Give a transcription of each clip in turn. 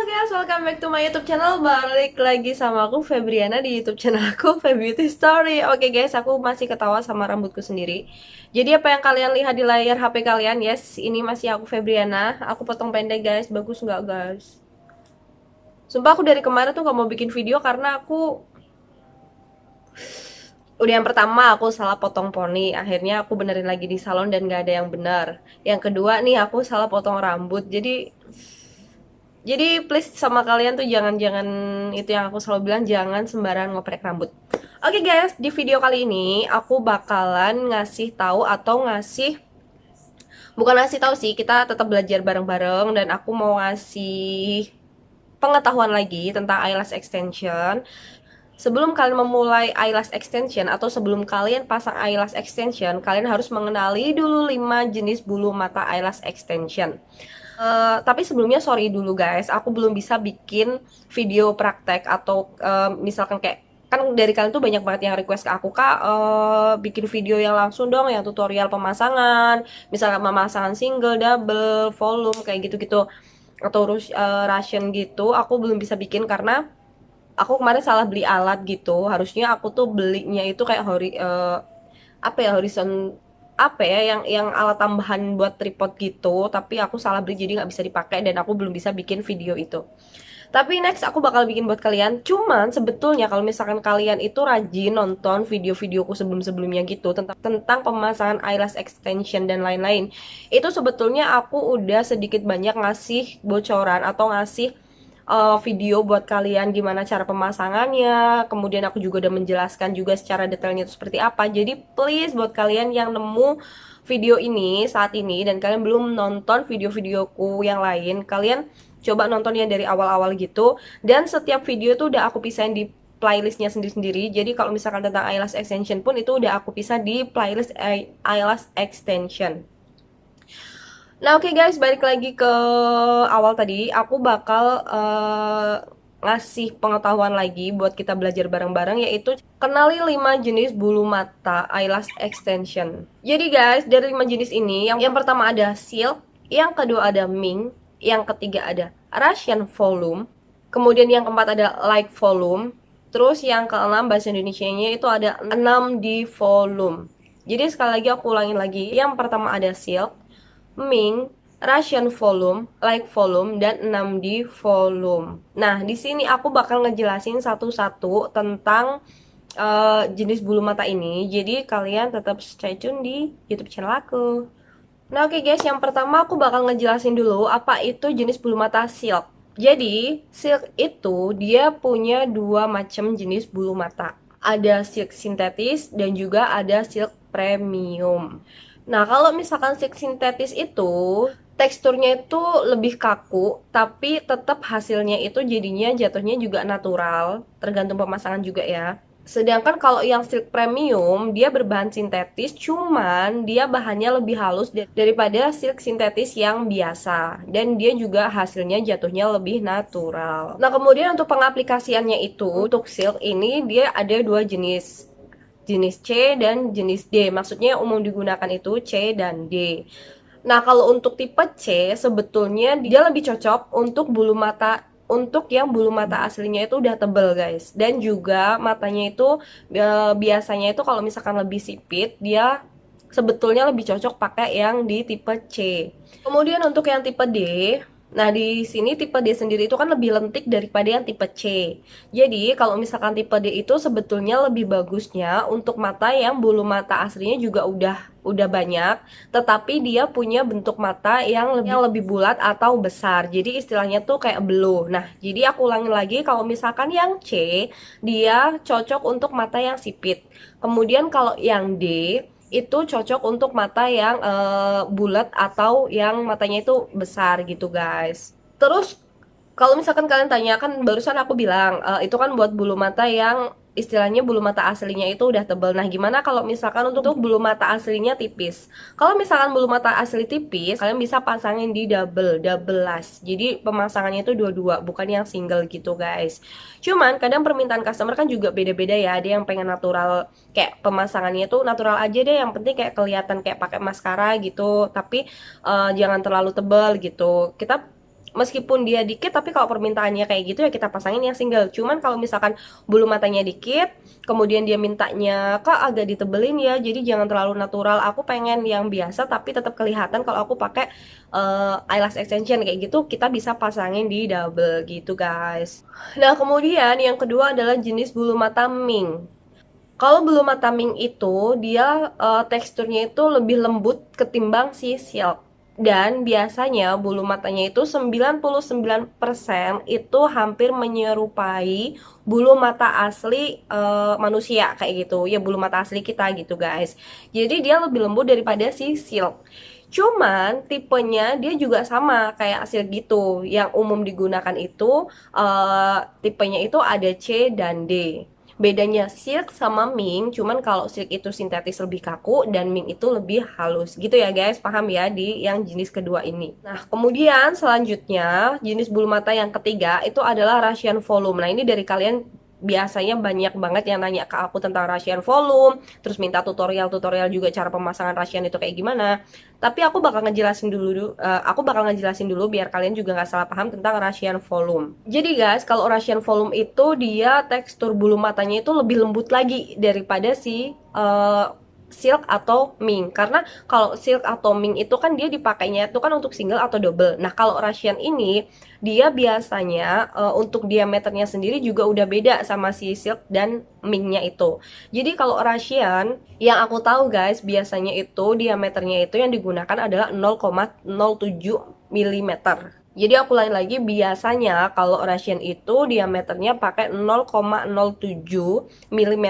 guys, welcome back to my YouTube channel. Balik lagi sama aku Febriana di YouTube channel aku, Feb Beauty Story. Oke guys, aku masih ketawa sama rambutku sendiri. Jadi apa yang kalian lihat di layar HP kalian, yes, ini masih aku Febriana. Aku potong pendek guys, bagus nggak guys? Sumpah aku dari kemarin tuh gak mau bikin video karena aku udah, yang pertama aku salah potong poni. Akhirnya aku benerin lagi di salon dan gak ada yang benar. Yang kedua nih aku salah potong rambut. Jadi please sama kalian tuh jangan itu yang aku selalu bilang, jangan sembarangan ngoprek rambut. Oke guys, di video kali ini aku bakalan ngasih tahu atau ngasih, bukan ngasih tahu sih, kita tetap belajar bareng-bareng dan aku mau ngasih pengetahuan lagi tentang eyelash extension. Sebelum kalian memulai eyelash extension atau sebelum kalian pasang eyelash extension, kalian harus mengenali dulu 5 jenis bulu mata eyelash extension. Tapi sebelumnya sorry dulu guys, aku belum bisa bikin video praktek atau misalkan kayak, kan dari kalian tuh banyak banget yang request ke aku, Kak, bikin video yang langsung dong, yang tutorial pemasangan, misalkan pemasangan single, double, volume, kayak gitu-gitu, atau Russian gitu. Aku belum bisa bikin karena aku kemarin salah beli alat gitu. Harusnya aku tuh belinya itu kayak apa ya, horizon, apa ya, yang alat tambahan buat tripod gitu, tapi aku salah beli jadi nggak bisa dipakai dan aku belum bisa bikin video itu. Tapi next aku bakal bikin buat kalian. Cuman sebetulnya kalau misalkan kalian itu rajin nonton video-videoku sebelum-sebelumnya gitu tentang pemasangan eyelash extension dan lain-lain, itu sebetulnya aku udah sedikit banyak ngasih bocoran atau ngasih video buat kalian gimana cara pemasangannya. Kemudian aku juga udah menjelaskan juga secara detailnya itu seperti apa. Jadi please buat kalian yang nemu video ini saat ini dan kalian belum nonton video-videoku yang lain, kalian coba nonton yang dari awal-awal gitu. Dan setiap video tuh udah aku pisahin di playlistnya sendiri-sendiri. Jadi kalau misalkan tentang eyelash extension pun itu udah aku pisah di playlist eyelash extension. Nah, oke guys, balik lagi ke awal tadi. Aku bakal ngasih pengetahuan lagi buat kita belajar bareng-bareng, yaitu kenali 5 jenis bulu mata eyelash extension. Jadi guys, dari 5 jenis ini, yang pertama ada silk, yang kedua ada mink, yang ketiga ada Russian volume, kemudian yang keempat ada light volume, terus yang keenam bahasa Indonesianya itu ada 6D volume. Jadi sekali lagi aku ulangin lagi. Yang pertama ada silk, mink, Russian volume, light volume, dan 6D volume. Nah, di sini aku bakal ngejelasin satu-satu tentang jenis bulu mata ini. Jadi kalian tetap stay tune di YouTube channel aku. Nah, oke guys, yang pertama aku bakal ngejelasin dulu apa itu jenis bulu mata silk. Jadi, silk itu dia punya dua macam jenis bulu mata. Ada silk sintetis dan juga ada silk premium. Nah, kalau misalkan silk sintetis itu teksturnya itu lebih kaku, tapi tetap hasilnya itu jadinya jatuhnya juga natural, tergantung pemasangan juga ya. Sedangkan kalau yang silk premium, dia berbahan sintetis, cuman dia bahannya lebih halus daripada silk sintetis yang biasa. Dan dia juga hasilnya jatuhnya lebih natural. Nah, kemudian untuk pengaplikasiannya itu, untuk silk ini dia ada dua jenis. Jenis C dan jenis D. Maksudnya yang umum digunakan itu C dan D. Nah, kalau untuk tipe C, sebetulnya dia lebih cocok untuk bulu mata, untuk yang bulu mata aslinya itu udah tebel guys. Dan juga matanya itu biasanya itu kalau misalkan lebih sipit, dia sebetulnya lebih cocok pakai yang di tipe C. Kemudian untuk yang tipe D, nah di sini tipe D sendiri itu kan lebih lentik daripada yang tipe C. Jadi kalau misalkan tipe D itu sebetulnya lebih bagusnya untuk mata yang bulu mata aslinya juga udah banyak, tetapi dia punya bentuk mata yang lebih bulat atau besar. Jadi istilahnya tuh kayak below. Nah, jadi aku ulangi lagi, kalau misalkan yang C, dia cocok untuk mata yang sipit. Kemudian kalau yang D itu cocok untuk mata yang bulat atau yang matanya itu besar gitu guys. Terus kalau misalkan kalian tanya, kan barusan aku bilang itu kan buat bulu mata yang istilahnya bulu mata aslinya itu udah tebal. Nah, gimana kalau misalkan untuk bulu mata aslinya tipis? Kalau misalkan bulu mata asli tipis, kalian bisa pasangin di double lash. Jadi pemasangannya itu dua-dua, bukan yang single gitu guys. Cuman kadang permintaan customer kan juga beda-beda ya. Ada yang pengen natural, kayak pemasangannya itu natural aja deh, yang penting kayak kelihatan kayak pakai maskara gitu, tapi jangan terlalu tebal gitu. Kita meskipun dia dikit, tapi kalau permintaannya kayak gitu ya kita pasangin yang single. Cuman kalau misalkan bulu matanya dikit, kemudian dia mintanya kak agak ditebelin ya, jadi jangan terlalu natural, aku pengen yang biasa tapi tetap kelihatan kalau aku pakai eyelash extension kayak gitu, kita bisa pasangin di double gitu guys. Nah kemudian yang kedua adalah jenis bulu mata mink. Kalau bulu mata mink itu dia teksturnya itu lebih lembut ketimbang si silk. Dan biasanya bulu matanya itu 99% itu hampir menyerupai bulu mata asli manusia kayak gitu. Ya bulu mata asli kita gitu guys. Jadi dia lebih lembut daripada si silk. Cuman tipenya dia juga sama kayak silk gitu. Yang umum digunakan itu tipenya itu ada C dan D. Bedanya silk sama mink, cuman kalau silk itu sintetis lebih kaku dan mink itu lebih halus. Gitu ya guys, paham ya di yang jenis kedua ini. Nah, kemudian selanjutnya jenis bulu mata yang ketiga itu adalah Russian volume. Nah, ini dari kalian biasanya banyak banget yang nanya ke aku tentang Russian volume, terus minta tutorial-tutorial juga cara pemasangan Russian itu kayak gimana. Tapi aku bakal ngejelasin dulu biar kalian juga nggak salah paham tentang Russian volume. Jadi guys, kalau Russian volume itu dia tekstur bulu matanya itu lebih lembut lagi daripada si silk atau mink. Karena kalau silk atau mink itu kan dia dipakainya itu kan untuk single atau double. Nah, kalau Russian ini dia biasanya untuk diameternya sendiri juga udah beda sama si silk dan minknya itu. Jadi kalau Russian yang aku tahu guys, biasanya itu diameternya itu yang digunakan adalah 0,07 mm. Jadi aku lain lagi, biasanya kalau Russian itu diameternya pakai 0,07 mm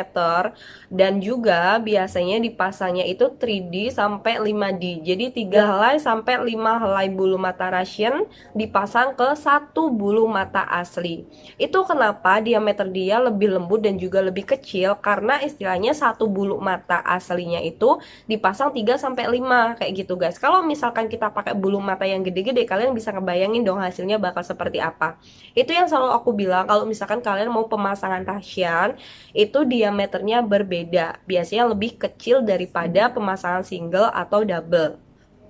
dan juga biasanya dipasangnya itu 3D sampai 5D. Jadi 3 helai sampai 5 helai bulu mata Russian dipasang ke satu bulu mata asli. Itu kenapa diameter dia lebih lembut dan juga lebih kecil, karena istilahnya satu bulu mata aslinya itu dipasang 3 sampai 5 kayak gitu guys. Kalau misalkan kita pakai bulu mata yang gede-gede, kalian bisa ngebayangin dong hasilnya bakal seperti apa. Itu yang selalu aku bilang, kalau misalkan kalian mau pemasangan Russian itu diameternya berbeda, biasanya lebih kecil daripada pemasangan single atau double.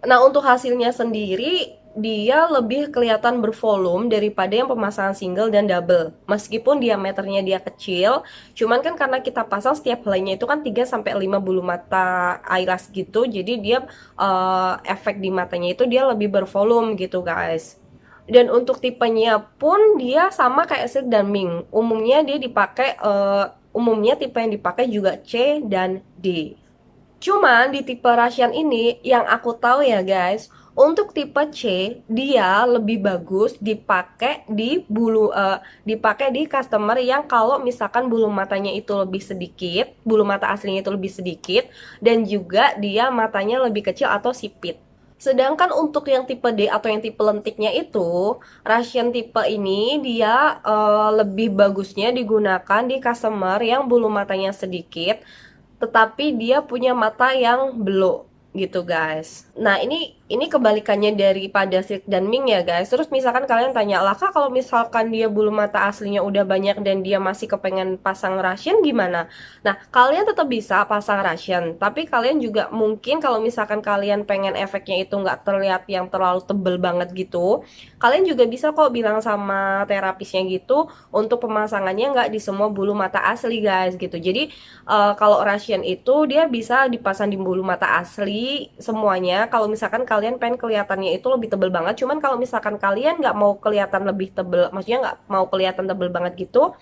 Nah, untuk hasilnya sendiri dia lebih kelihatan bervolume daripada yang pemasangan single dan double. Meskipun diameternya dia kecil, cuman kan karena kita pasang setiap helainya itu kan 3 sampai 5 bulu mata eyelash gitu, jadi dia efek di matanya itu dia lebih bervolume gitu guys. Dan untuk tipenya pun dia sama kayak silk dan mink. Umumnya tipe yang dipakai juga C dan D. Cuman di tipe Russian ini yang aku tahu ya guys, untuk tipe C dia lebih bagus dipakai di customer yang kalau misalkan bulu matanya itu lebih sedikit, bulu mata aslinya itu lebih sedikit, dan juga dia matanya lebih kecil atau sipit. Sedangkan untuk yang tipe D atau yang tipe lentiknya itu, Russian tipe ini dia lebih bagusnya digunakan di customer yang bulu matanya sedikit, tetapi dia punya mata yang belok gitu guys. Nah ini kebalikannya daripada silk dan mink ya guys. Terus misalkan kalian tanya, lah kak kalau misalkan dia bulu mata aslinya udah banyak dan dia masih kepengen pasang Russian gimana? Nah kalian tetap bisa pasang Russian, tapi kalian juga mungkin kalau misalkan kalian pengen efeknya itu nggak terlihat yang terlalu tebel banget gitu, kalian juga bisa kok bilang sama terapisnya gitu untuk pemasangannya nggak di semua bulu mata asli guys gitu. Jadi kalau Russian itu dia bisa dipasang di bulu mata asli semuanya. Kalau misalkan kalian pengen kelihatannya itu lebih tebel banget, cuman kalau misalkan kalian nggak mau kelihatan lebih tebel, maksudnya nggak mau kelihatan tebel banget gitu,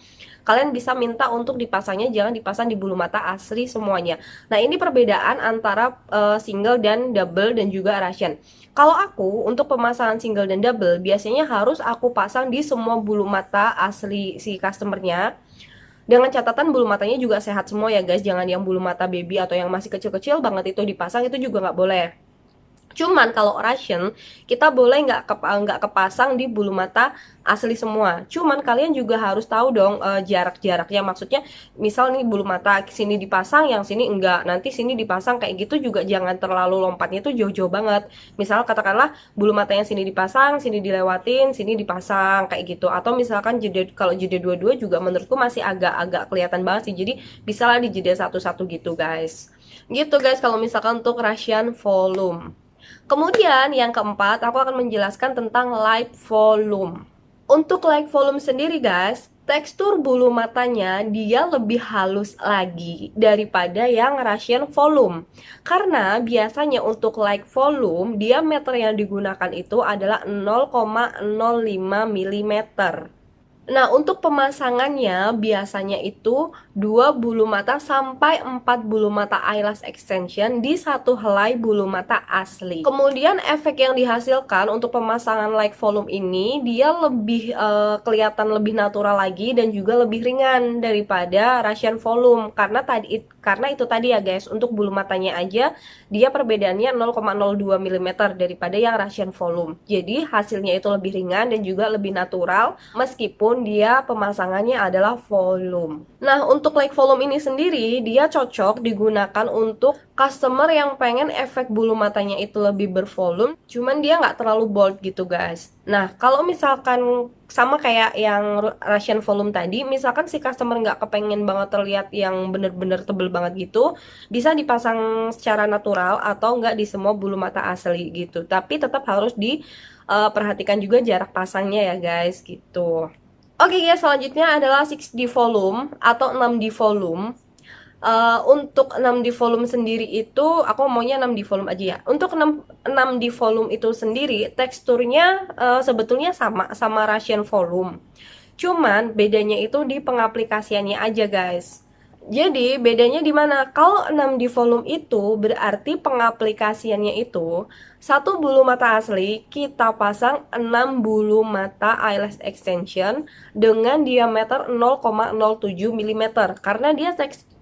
kalian bisa minta untuk dipasangnya jangan dipasang di bulu mata asli semuanya. Nah ini perbedaan antara single dan double dan juga Russian. Kalau aku untuk pemasangan single dan double biasanya harus aku pasang di semua bulu mata asli si customernya, dengan catatan bulu matanya juga sehat semua ya guys. Jangan yang bulu mata baby atau yang masih kecil-kecil banget itu dipasang, itu juga nggak boleh. Cuman kalau Russian kita boleh nggak kepasang di bulu mata asli semua. Cuman kalian juga harus tahu dong jarak-jaraknya. Maksudnya misal nih bulu mata sini dipasang, yang sini enggak. Nanti sini dipasang kayak gitu juga jangan terlalu lompatnya tuh jauh-jauh banget. Misal katakanlah bulu mata yang sini dipasang, sini dilewatin, sini dipasang kayak gitu. Atau misalkan kalau jeda dua-dua juga menurutku masih agak-agak kelihatan banget sih. Jadi bisalah dijeda satu-satu gitu guys. Gitu guys kalau misalkan untuk Russian volume. Kemudian yang keempat, aku akan menjelaskan tentang light volume. Untuk light volume sendiri guys, tekstur bulu matanya dia lebih halus lagi daripada yang Russian volume. Karena biasanya untuk light volume, diameter yang digunakan itu adalah 0,05 mm. Nah, untuk pemasangannya biasanya itu 2 bulu mata sampai 4 bulu mata eyelash extension di satu helai bulu mata asli. Kemudian efek yang dihasilkan untuk pemasangan light volume ini dia lebih kelihatan lebih natural lagi dan juga lebih ringan daripada Russian volume karena itu tadi ya guys, untuk bulu matanya aja dia perbedaannya 0,02 mm daripada yang Russian volume. Jadi hasilnya itu lebih ringan dan juga lebih natural meskipun dia pemasangannya adalah volume. Nah, untuk light volume ini sendiri dia cocok digunakan untuk customer yang pengen efek bulu matanya itu lebih bervolume, cuman dia nggak terlalu bold gitu guys. Nah, kalau misalkan sama kayak yang Russian volume tadi, misalkan si customer nggak kepengen banget terlihat yang bener-bener tebel banget gitu, bisa dipasang secara natural atau nggak di semua bulu mata asli gitu. Tapi tetap harus diperhatikan juga jarak pasangnya ya guys gitu. Oke guys, selanjutnya adalah 6D volume atau 6D volume. Untuk 6D volume sendiri itu aku maunya 6D volume aja ya. Untuk 6D volume itu sendiri teksturnya sebetulnya sama Russian volume. Cuman bedanya itu di pengaplikasiannya aja guys. Jadi bedanya di mana? Kalau 6D volume itu berarti pengaplikasiannya itu satu bulu mata asli kita pasang 6 bulu mata eyelash extension dengan diameter 0,07 mm karena dia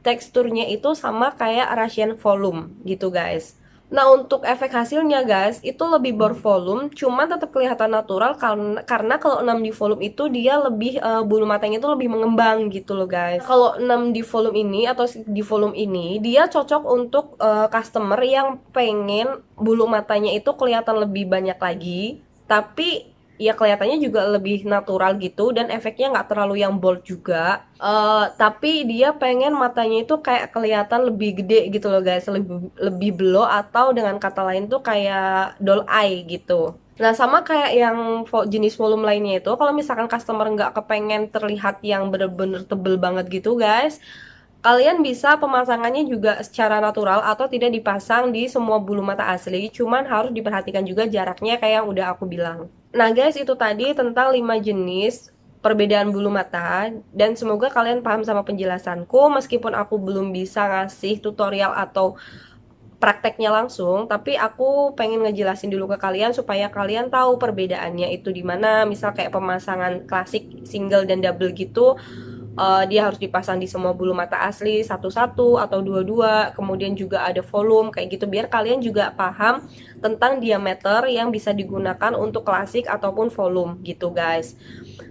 teksturnya itu sama kayak Russian volume gitu guys. Nah, untuk efek hasilnya guys, itu lebih bervolume, cuman tetap kelihatan natural karena kalau 6D volume itu dia lebih bulu matanya itu lebih mengembang gitu loh guys. Kalau 6D volume ini atau di volume ini dia cocok untuk customer yang pengen bulu matanya itu kelihatan lebih banyak lagi, tapi ya kelihatannya juga lebih natural gitu dan efeknya nggak terlalu yang bold juga. Tapi dia pengen matanya itu kayak kelihatan lebih gede gitu loh guys, lebih blow atau dengan kata lain tuh kayak doll eye gitu. Nah, sama kayak yang jenis volume lainnya itu, kalau misalkan customer nggak kepengen terlihat yang bener-bener tebel banget gitu guys, kalian bisa pemasangannya juga secara natural atau tidak dipasang di semua bulu mata asli, cuman harus diperhatikan juga jaraknya kayak yang udah aku bilang. Nah guys, itu tadi tentang 5 jenis perbedaan bulu mata, dan semoga kalian paham sama penjelasanku. Meskipun aku belum bisa ngasih tutorial atau prakteknya langsung, tapi aku pengen ngejelasin dulu ke kalian supaya kalian tahu perbedaannya itu di mana. Misal kayak pemasangan klasik single dan double gitu, dia harus dipasang di semua bulu mata asli satu-satu atau dua-dua. Kemudian juga ada volume kayak gitu, biar kalian juga paham tentang diameter yang bisa digunakan untuk klasik ataupun volume gitu guys.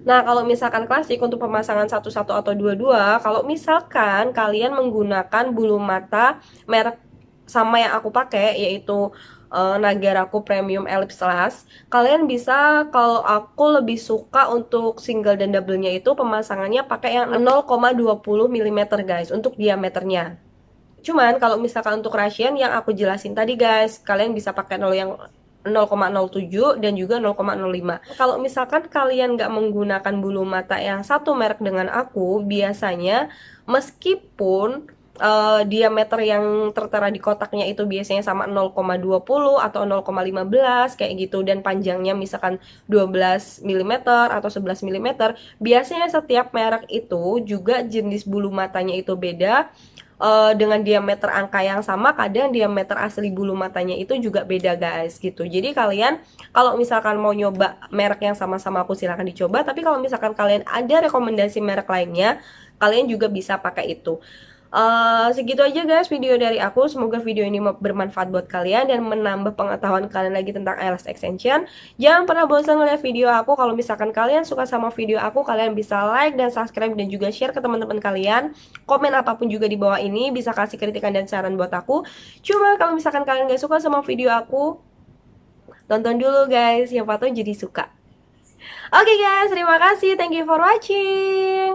Nah, kalau misalkan klasik untuk pemasangan satu-satu atau dua-dua, kalau misalkan kalian menggunakan bulu mata merek sama yang aku pakai, yaitu Nagaraku Premium Ellipse Lash, kalian bisa, kalau aku lebih suka untuk single dan double-nya itu pemasangannya pakai yang 0,20 mm guys untuk diameternya. Cuman kalau misalkan untuk Russian yang aku jelasin tadi guys, kalian bisa pakai 0,07 dan juga 0,05. Kalau misalkan kalian nggak menggunakan bulu mata yang satu merek dengan aku, biasanya meskipun diameter yang tertera di kotaknya itu biasanya sama 0,20 atau 0,15 kayak gitu, dan panjangnya misalkan 12 mm atau 11 mm, biasanya setiap merek itu juga jenis bulu matanya itu beda. Dengan diameter angka yang sama, kadang diameter asli bulu matanya itu juga beda guys gitu. Jadi kalian kalau misalkan mau nyoba merek yang sama-sama aku, silahkan dicoba. Tapi kalau misalkan kalian ada rekomendasi merek lainnya, kalian juga bisa pakai itu. Segitu aja guys video dari aku. Semoga video ini bermanfaat buat kalian dan menambah pengetahuan kalian lagi tentang eyelash extension. Jangan pernah bosan ngeliat video aku. Kalau misalkan kalian suka sama video aku, kalian bisa like dan subscribe dan juga share ke teman-teman kalian. Komen apapun juga di bawah ini, bisa kasih kritikan dan saran buat aku. Cuma kalau misalkan kalian gak suka sama video aku, tonton dulu guys, siapa tahu jadi suka. Oke guys, terima kasih, thank you for watching.